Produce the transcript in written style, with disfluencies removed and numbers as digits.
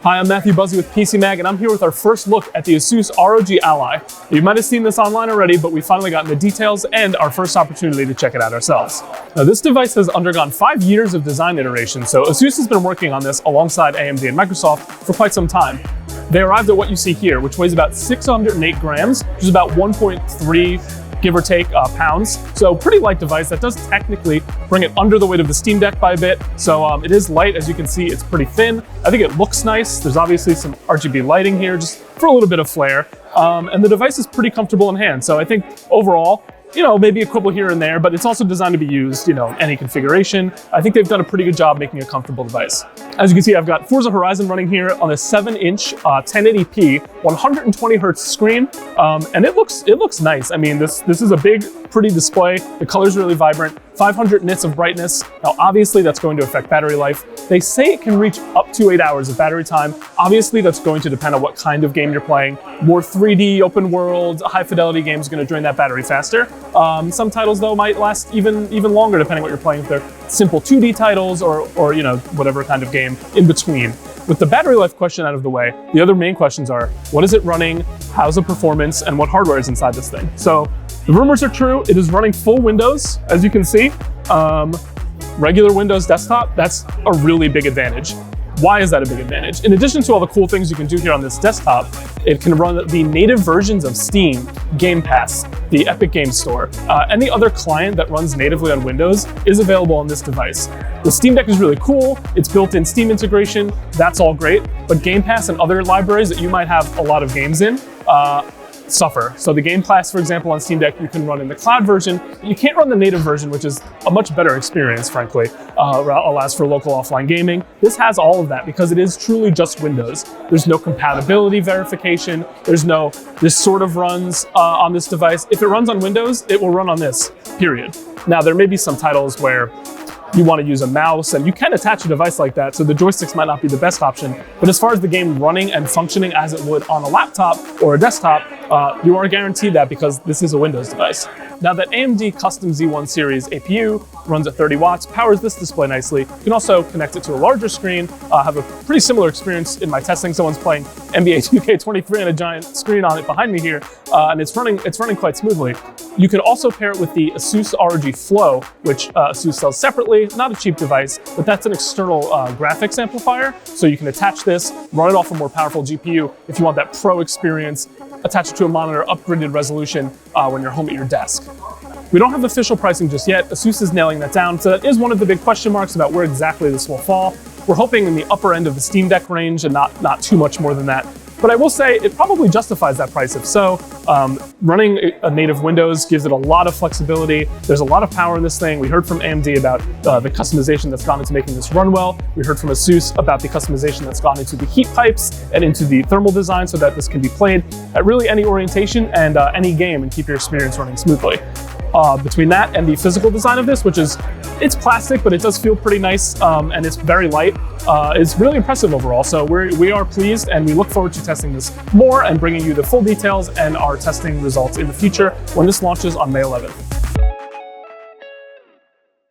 Hi, I'm Matthew Buzzy with PC Mag, and I'm here with our first look at the Asus ROG Ally. You might have seen this online already, but we finally gotten the details and our first opportunity to check it out ourselves. Now, this device has undergone 5 years of design iteration, so Asus has been working on this alongside AMD and Microsoft for quite some time. They arrived at what you see here, which weighs about 608 grams, which is about 1.3 give or take pounds. So pretty light device that does technically bring it under the weight of the Steam Deck by a bit. So it is light, as you can see, it's pretty thin. I think it looks nice. There's obviously some RGB lighting here just for a little bit of flair. And the device is pretty comfortable in hand. So I think overall, maybe a quibble here and there, but it's also designed to be used, any configuration. I think they've done a pretty good job making a comfortable device. As you can see, I've got Forza Horizon running here on a 7-inch 1080p, 120 hertz screen, and it looks nice. I mean, this is a big, pretty display. The color's really vibrant. 500 nits of brightness. Now, obviously, that's going to affect battery life. They say it can reach up to 8 hours of battery time. Obviously, that's going to depend on what kind of game you're playing. More 3D, open world, high fidelity games are going to drain that battery faster. Some titles, though, might last even longer depending on what you're playing. If they're simple 2D titles or whatever kind of game in between. With the battery life question out of the way, the other main questions are, what is it running, how's the performance, and what hardware is inside this thing? So the rumors are true. It is running full Windows, as you can see. Regular Windows desktop, that's a really big advantage. Why is that a big advantage? In addition to all the cool things you can do here on this desktop, it can run the native versions of Steam, Game Pass, the Epic Games Store. Any other client that runs natively on Windows is available on this device. The Steam Deck is really cool. It's built-in Steam integration. That's all great. But Game Pass and other libraries that you might have a lot of games in suffer. So the Game Pass, for example, on Steam Deck, you can run in the cloud version. You can't run the native version, which is a much better experience, frankly. Allows for local offline gaming. This has all of that because it is truly just Windows. There's no compatibility verification. There's no, this sort of runs on this device. If it runs on Windows, it will run on this, period. Now, there may be some titles where you want to use a mouse, and you can attach a device like that, so the joysticks might not be the best option. But as far as the game running and functioning as it would on a laptop or a desktop, you are guaranteed that because this is a Windows device. Now, that AMD custom Z1 series APU runs at 30 watts, powers this display nicely. You can also connect it to a larger screen, have a pretty similar experience in my testing. Someone's playing NBA 2K23 on a giant screen on it behind me here, and it's running quite smoothly. You can also pair it with the Asus ROG Flow, which Asus sells separately, not a cheap device, but that's an external graphics amplifier. So you can attach this, run it off a more powerful GPU if you want that pro experience, attach it to a monitor, upgraded resolution when you're home at your desk. We don't have official pricing just yet. Asus is nailing that down, so that is one of the big question marks about where exactly this will fall. We're hoping in the upper end of the Steam Deck range and not too much more than that. But I will say it probably justifies that price if so. Running a native Windows gives it a lot of flexibility. There's a lot of power in this thing. We heard from AMD about the customization that's gone into making this run well. We heard from Asus about the customization that's gone into the heat pipes and into the thermal design so that this can be played at really any orientation and any game and keep your experience running smoothly. Between that and the physical design of this, which is, it's plastic, but it does feel pretty nice, and it's very light. It's really impressive overall. So we are pleased, and we look forward to testing this more and bringing you the full details and our testing results in the future when this launches on May 11th.